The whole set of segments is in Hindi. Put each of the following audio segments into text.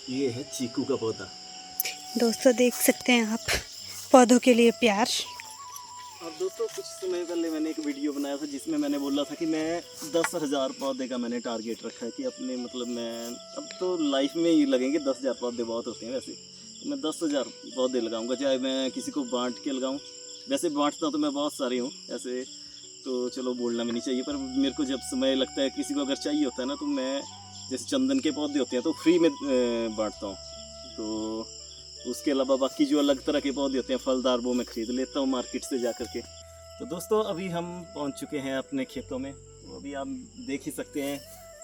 ये है चीकू का पौधा। दोस्तों देख सकते हैं आप पौधों के लिए प्यार। और दोस्तों कुछ समय पहले मैंने एक वीडियो बनाया था जिसमें मैंने बोला था कि मैं 10,000 पौधे का मैंने टारगेट रखा है कि अपने मतलब मैं अब तो लाइफ में ही लगेंगे। 10,000 पौधे बहुत होते हैं वैसे, तो मैं 10,000 पौधे लगाऊंगा, चाहे मैं किसी को बांट के लगाऊं। वैसे बांटता तो मैं बहुत सारे हूँ ऐसे, तो चलो बोलना भी नहीं चाहिए, पर मेरे को जब समय लगता है किसी को अगर चाहिए होता है ना, तो मैं जैसे चंदन के पौधे होते हैं तो फ्री में बांटता हूँ। तो उसके अलावा बाकी जो अलग तरह के पौधे होते हैं फलदार, वो मैं ख़रीद लेता हूँ मार्केट से जा कर के। तो दोस्तों अभी हम पहुँच चुके हैं अपने खेतों में। तो अभी आप देख ही सकते हैं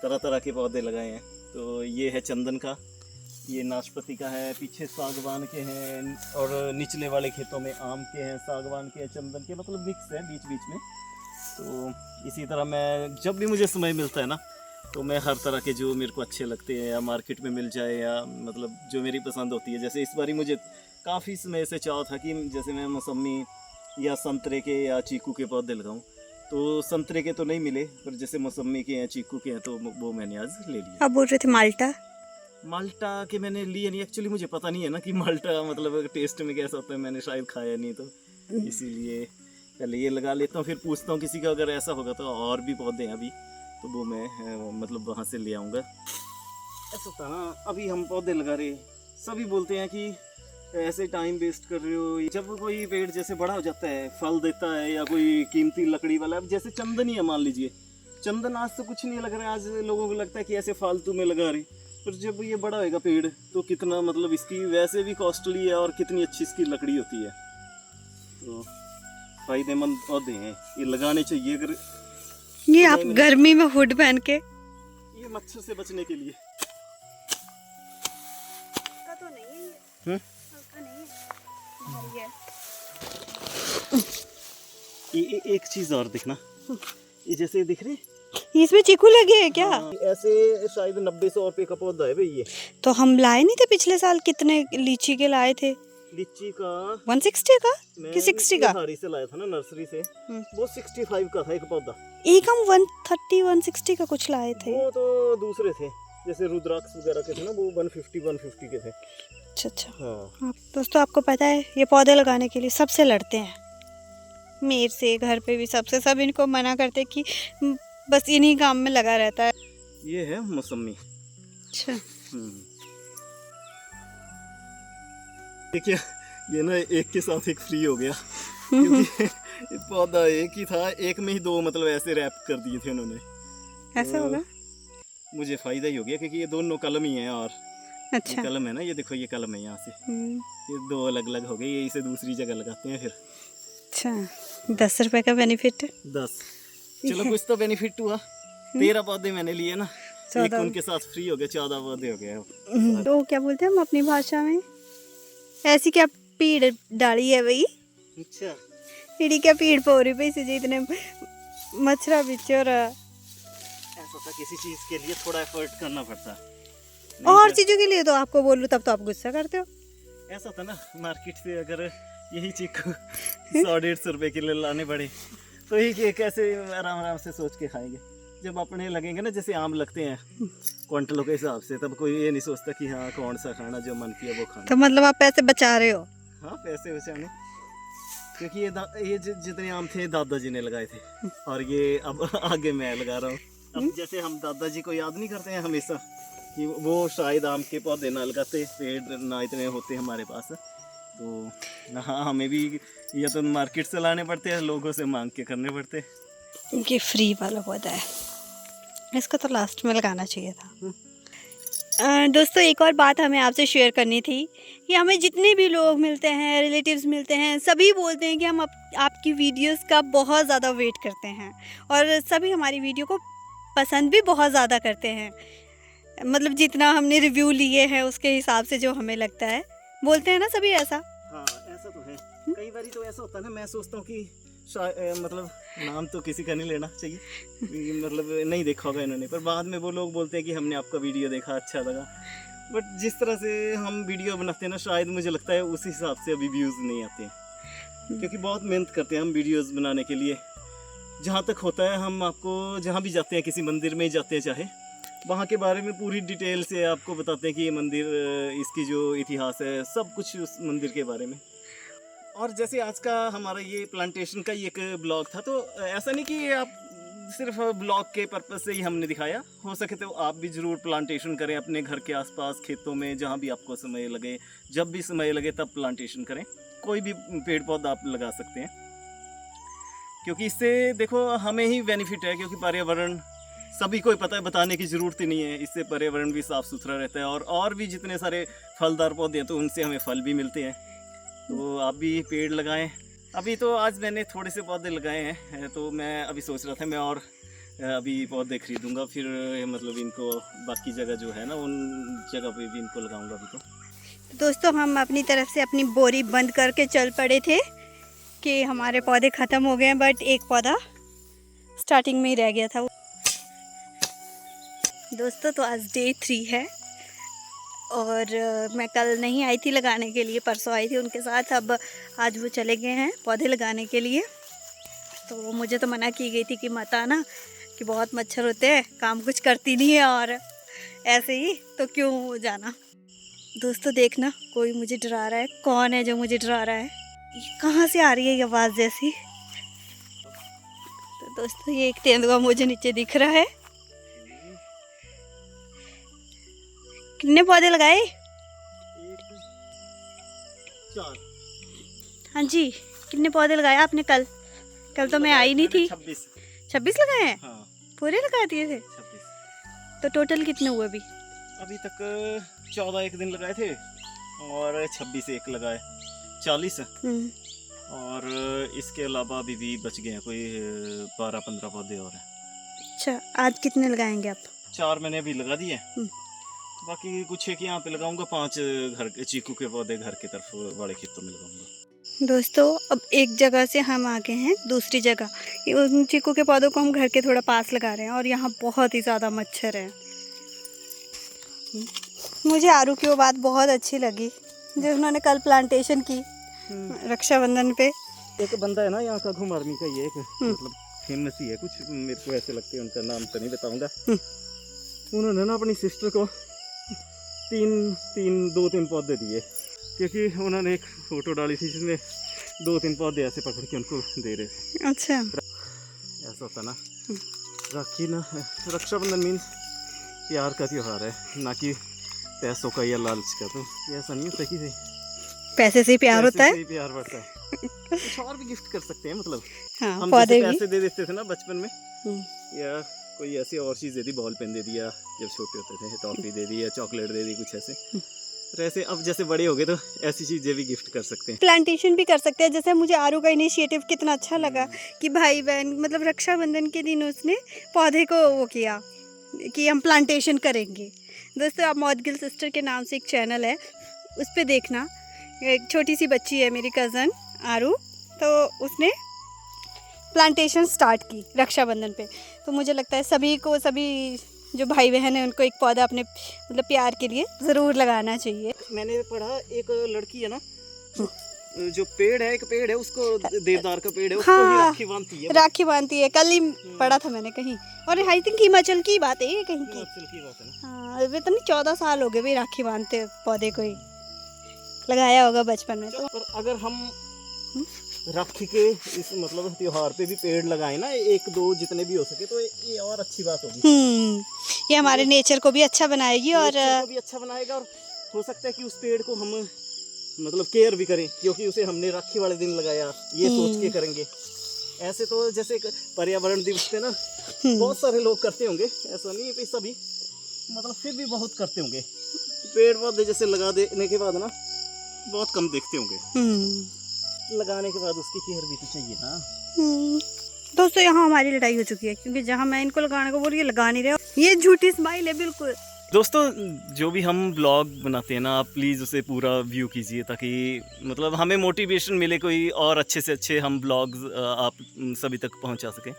तरह तरह के पौधे लगाए हैं। तो ये है चंदन का, ये नाशपाती का है, पीछे सागवान के हैं, और निचले वाले खेतों में आम के हैं, सागवान के, चंदन के, मतलब मिक्स है बीच बीच में। तो इसी तरह मैं जब भी मुझे समय मिलता है ना, तो मैं हर तरह के जो मेरे को अच्छे लगते हैं या मार्केट में मिल जाए या मतलब जो मेरी पसंद होती है। जैसे इस बारी मुझे काफ़ी समय से चाह था कि जैसे मैं मौसमी या संतरे के या चीकू के पौधे लगाऊं। तो संतरे के तो नहीं मिले, पर जैसे मौसमी के हैं, चीकू के हैं, तो वो मैंने आज ले लिए। आप बोल रहे थे माल्टा? माल्टा के मैंने लिए नहीं, एक्चुअली मुझे पता नहीं है ना कि माल्टा मतलब टेस्ट में कैसा होता है, मैंने शायद खाया नहीं, तो इसीलिए पहले ये लगा लेता हूँ, फिर पूछता हूँ किसी का अगर ऐसा होगा तो। और भी पौधे हैं अभी, तो वो मैं मतलब वहाँ से ले आऊँगा। ऐसा होता है ना, अभी हम पौधे लगा रहे, सभी बोलते हैं कि ऐसे टाइम वेस्ट कर रहे हो। जब कोई पेड़ जैसे बड़ा हो जाता है, फल देता है या कोई कीमती लकड़ी वाला, अब जैसे चंदन ही है मान लीजिए, चंदन आज तो कुछ नहीं लग रहा है, आज लोगों को लगता है कि ऐसे फालतू में लगा रहे, पर जब ये बड़ा होएगा पेड़ तो कितना मतलब इसकी वैसे भी कॉस्टली है और कितनी अच्छी इसकी लकड़ी होती है। तो फायदेमंद पौधे हैं, ये लगाने चाहिए। अगर ये आप गर्मी में हुड पहन के, ये मच्छर से बचने के लिए तो नहीं है ये एक चीज और देखना, ये जैसे दिख रहे, इसमें चीकू लगे हैं क्या? हाँ, ऐसे शायद 90-100 रुपए का पौधा है भाई ये। तो हम लाए नहीं थे पिछले साल? कितने लीची के लाए थे? लीची का 160 का कि 60 का? हारी से लाया था ना, नर्सरी से। वो 65 का था एक पौधा। एक हम 130 160 का कुछ लाए थे। वो तो दूसरे थे, जैसे रुद्राक्ष वगैरह के थे ना, वो 150 के थे। अच्छा। हाँ। दोस्तों आपको पता है ये पौधे लगाने के लिए सबसे लड़ते हैं, मेरे से, घर पे भी सबसे। सब इनको मना करते कि बस इन्हीं काम में लगा रहता है। ये है मौसमी। अच्छा। देखिए ये ना एक के साथ एक फ्री हो गया, क्योंकि पौधा एक ही था, एक में ही दो मतलब ऐसे रैप कर दिए थे उन्होंने। ऐसा होगा? मुझे फायदा ही हो गया, क्योंकि ये दोनों कलम ही हैं। और अच्छा। ये कलम है ना, ये देखो ये कलम है, यहाँ से ये दो अलग अलग हो गए, ये इसे दूसरी जगह लगाते हैं फिर। अच्छा, 10 रुपए का बेनिफिट। 10, चलो कुछ तो बेनिफिट हुआ। 13 पौधे मैंने लिए ना, एक उनके साथ फ्री हो गए, 14 पौधे हो गए। तो क्या बोलते हैं हम अपनी भाषा में, ऐसी क्या पीड़ डाली है भाई? अच्छा, इड़ी क्या पीड़ पोरी पे से जितने मच्छरा बिचोर। ऐसा होता किसी चीज के लिए थोड़ा एफर्ट करना पड़ता, और चीजों के लिए तो आपको बोलूं तब तो आप गुस्सा करते हो। ऐसा होता ना, मार्केट से अगर यही चीकू 100-150 रुपए के लिए लाने पड़े, तो ये कैसे आराम आराम से सोच के खाएंगे। जब अपने लगेंगे ना, जैसे आम लगते हैं क्विंटलों के हिसाब से, तब कोई ये नहीं सोचता कि हाँ कौन सा खाना, जो मन किया वो खाना। तो मतलब आप पैसे बचा रहे हो? हाँ, पैसे बचाने, क्योंकि ये जितने आम थे दादाजी ने लगाए थे, और ये अब आगे मैं लगा रहा हूँ। अब जैसे हम दादाजी को याद नहीं करते हैं हमेशा कि वो शायद आम के पौधे ना लगाते, पेड़ ना इतने होते हमारे पास, तो हाँ हमें भी या तो मार्केट से लाने पड़ते हैं, लोगों से मांग के करने पड़ते हैं। ये फ्री वाला पौधा है, इसको तो लास्ट में लगाना चाहिए था। दोस्तों एक और बात हमें आपसे शेयर करनी थी कि हमें जितने भी लोग मिलते हैं, रिलेटिव्स मिलते हैं, सभी बोलते हैं कि हम आपकी वीडियोस का बहुत ज़्यादा वेट करते हैं, और सभी हमारी वीडियो को पसंद भी बहुत ज़्यादा करते हैं। मतलब जितना हमने रिव्यू लिए हैं उसके हिसाब से जो हमें लगता है, बोलते हैं ना सभी ऐसा। हाँ ऐसा तो है, कई बार तो ऐसा होता है ना, मैं सोचता हूँ कि मतलब नाम तो किसी का नहीं लेना चाहिए, मतलब नहीं देखा होगा इन्होंने, पर बाद में वो लोग बोलते हैं कि हमने आपका वीडियो देखा, अच्छा लगा। बट जिस तरह से हम वीडियो बनाते हैं ना, शायद मुझे लगता है उस हिसाब से अभी व्यूज़ नहीं आते हैं, क्योंकि बहुत मेहनत करते हैं हम वीडियोस बनाने के लिए। जहाँ तक होता है हम आपको, जहाँ भी जाते हैं, किसी मंदिर में ही जाते हैं चाहे, वहाँ के बारे में पूरी डिटेल से आपको बताते हैं कि ये मंदिर, इसकी जो इतिहास है, सब कुछ उस मंदिर के बारे में। और जैसे आज का हमारा ये प्लांटेशन का ही एक ब्लॉग था, तो ऐसा नहीं कि आप सिर्फ ब्लॉग के पर्पज़ से ही हमने दिखाया। हो सके तो आप भी ज़रूर प्लांटेशन करें अपने घर के आसपास, खेतों में, जहाँ भी आपको समय लगे, जब भी समय लगे तब प्लांटेशन करें। कोई भी पेड़ पौधा आप लगा सकते हैं, क्योंकि इससे देखो हमें ही बेनिफिट है, क्योंकि पर्यावरण सभी को पता है, बताने की ज़रूरत ही नहीं है। इससे पर्यावरण भी साफ़ सुथरा रहता है, और भी जितने सारे फलदार पौधे हैं तो उनसे हमें फल भी मिलते हैं। तो आप भी पेड़ लगाएं। अभी तो आज मैंने थोड़े से पौधे लगाए हैं, तो मैं अभी सोच रहा था मैं और अभी पौधे खरीदूंगा, फिर मतलब इनको बाकी जगह जो है ना, उन जगह पे भी इनको लगाऊंगा अभी तो। दोस्तों हम अपनी तरफ से अपनी बोरी बंद करके चल पड़े थे कि हमारे पौधे ख़त्म हो गए हैं, बट एक पौधा स्टार्टिंग में ही रह गया था। दोस्तों तो आज डे 3 है और मैं कल नहीं आई थी लगाने के लिए, परसों आई थी उनके साथ। अब आज वो चले गए हैं पौधे लगाने के लिए। तो मुझे तो मना की गई थी कि मत आना, कि बहुत मच्छर होते हैं, काम कुछ करती नहीं है और ऐसे ही, तो क्यों जाना। दोस्तों देखना कोई मुझे डरा रहा है। कौन है जो मुझे डरा रहा है? ये कहाँ से आ रही है ये आवाज़ जैसी? तो दोस्तों ये एक तेंदुआ मुझे नीचे दिख रहा है। कितने पौधे लगाए? 4। हाँ जी, कितने पौधे लगाए आपने कल? कल तो मैं आई नहीं थी। 26 लगाए हैं? हाँ, पूरे लगा दिए थे? 26। तो टोटल कितने हुए अभी? अभी तक 14 एक दिन लगाए थे और 26 एक लगाए, 40। और इसके अलावा अभी भी बच गए हैं कोई 12-15 पौधे और हैं। अच्छा, आज कितने लगाएंगे आप? 4 मैंने अभी लगा दिए, बाकी कुछ है कि यहाँ पे लगाऊंगा। 5 घर के चीकू के पौधे घर की तरफ बड़े खेतों में लगाऊंगा। दोस्तों अब एक जगह से हम आ गए हैं दूसरी जगह। उन चीकू के पौधों को हम घर के थोड़ा पास लगा रहे हैं और यहाँ बहुत ही ज़्यादा मच्छर है। मुझे आरू की वो बात बहुत अच्छी लगी जो उन्होंने कल प्लांटेशन की रक्षाबंधन पे। एक बंदा है ना यहाँ का, घुम आर्मी का, ये एक मतलब फेमस ही है कुछ, मेरे को ऐसे लगते हैं, उनका नाम तो नहीं बताऊंगा। उन्होंने ना अपनी सिस्टर को 2-3 पौधे दिए, क्योंकि उन्होंने एक फोटो डाली थी जिसमें 2-3 पौधे ऐसे पकड़ के उनको दे रहे थे। अच्छा, ऐसा होता ना। राखी ना, रक्षाबंधन मीन्स प्यार का त्योहार है, ना कि पैसों का या लालच का। तो ऐसा नहीं है, सही से पैसे से ही प्यार होता है, प्यार बढ़ता है। कुछ और भी गिफ्ट कर सकते हैं, मतलब हाँ, हम पौधे जैसे भी पैसे दे देते थे ना बचपन में, या कोई ऐसी और चीज़ दे दी, बॉल पेन दे दिया जब छोटे होते थे, टॉफी दे दी या चॉकलेट दे दी, कुछ ऐसे। तो ऐसे अब जैसे बड़े हो गए तो ऐसी चीज़ें भी गिफ्ट कर सकते हैं, प्लांटेशन भी कर सकते हैं। जैसे मुझे आरू का इनिशिएटिव कितना अच्छा लगा कि भाई बहन मतलब रक्षाबंधन के दिन उसने पौधे को वो किया कि हम प्लांटेशन करेंगे। दोस्तों आप मौदगिल सिस्टर के नाम से एक चैनल है, उस पर देखना। एक छोटी सी बच्ची है मेरी कज़न आरू, तो उसने प्लांटेशन स्टार्ट की रक्षाबंधन पे। तो मुझे लगता है सभी को, सभी जो भाई बहन हैं उनको एक पौधा अपने मतलब प्यार के लिए ज़रूर लगाना चाहिए। मैंने पढ़ा एक लड़की है ना, जो पेड़ है, एक पेड़ है उसको, देवदार का पेड़ है, उसको ही राखी बांधती है। राखी बांधती है, कल ही पढ़ा था मैंने कहीं, और आई थिंक हिमाचल की बात है ये कहीं की। हिमाचल की बात है ना। हाँ, वे तो नहीं 14 साल हो गए भाई राखी बांधते, पौधे को ही लगाया होगा बचपन में। तो पर अगर हम राखी के इस मतलब त्योहार पे भी पेड़ लगाए ना, 1-2 जितने भी हो सके, तो ये और अच्छी बात होगी। ये हमारे नेचर को भी अच्छा बनाएगी और नेचर को भी अच्छा बनाएगा, और हो सकता है कि उस पेड़ को हम मतलब केयर भी करें, क्योंकि उसे हमने राखी वाले दिन लगाया, ये सोच के करेंगे। ऐसे तो जैसे पर्यावरण दिवस पे ना बहुत सारे लोग करते होंगे, ऐसा नहीं है कि सभी, मतलब फिर भी बहुत करते होंगे। पेड़ पौधे जैसे लगा देने के बाद ना बहुत कम देखते होंगे, लगाने के बाद उसकी केयर भी तो चाहिए ना। दोस्तों यहाँ हमारी लड़ाई हो चुकी है, क्योंकि जहाँ मैं इनको लगाने को बोल रही लगा नहीं रहे। ये झूठी स्माइल है बिल्कुल। दोस्तों जो भी हम ब्लॉग बनाते हैं ना, आप प्लीज़ उसे पूरा व्यू कीजिए, ताकि मतलब हमें मोटिवेशन मिले, कोई और अच्छे से अच्छे हम ब्लॉग्स आप सभी तक पहुंचा सकें।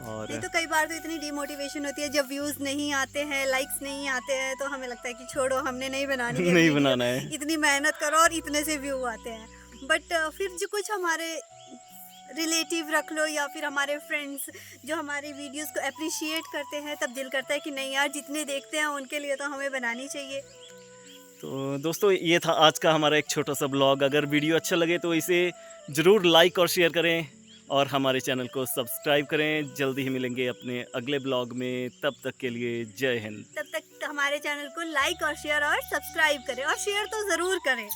और नहीं तो कई बार तो इतनी डिमोटिवेशन होती है जब व्यूज़ नहीं आते हैं, लाइक्स नहीं आते हैं, तो हमें लगता है कि छोड़ो, हमने नहीं बनानी है, नहीं बनाना है, इतनी मेहनत करो और इतने से व्यू आते हैं। बट फिर जो कुछ हमारे रिलेटिव रख लो या फिर हमारे फ्रेंड्स जो हमारे वीडियोस को अप्रिशिएट करते हैं, तब दिल करता है कि नहीं यार, जितने देखते हैं उनके लिए तो हमें बनानी चाहिए। तो दोस्तों ये था आज का हमारा एक छोटा सा ब्लॉग। अगर वीडियो अच्छा लगे तो इसे ज़रूर लाइक और शेयर करें और हमारे चैनल को सब्सक्राइब करें। जल्दी ही मिलेंगे अपने अगले ब्लॉग में, तब तक के लिए जय हिंद। तब तक हमारे चैनल को लाइक और शेयर और सब्सक्राइब करें और शेयर तो ज़रूर करें।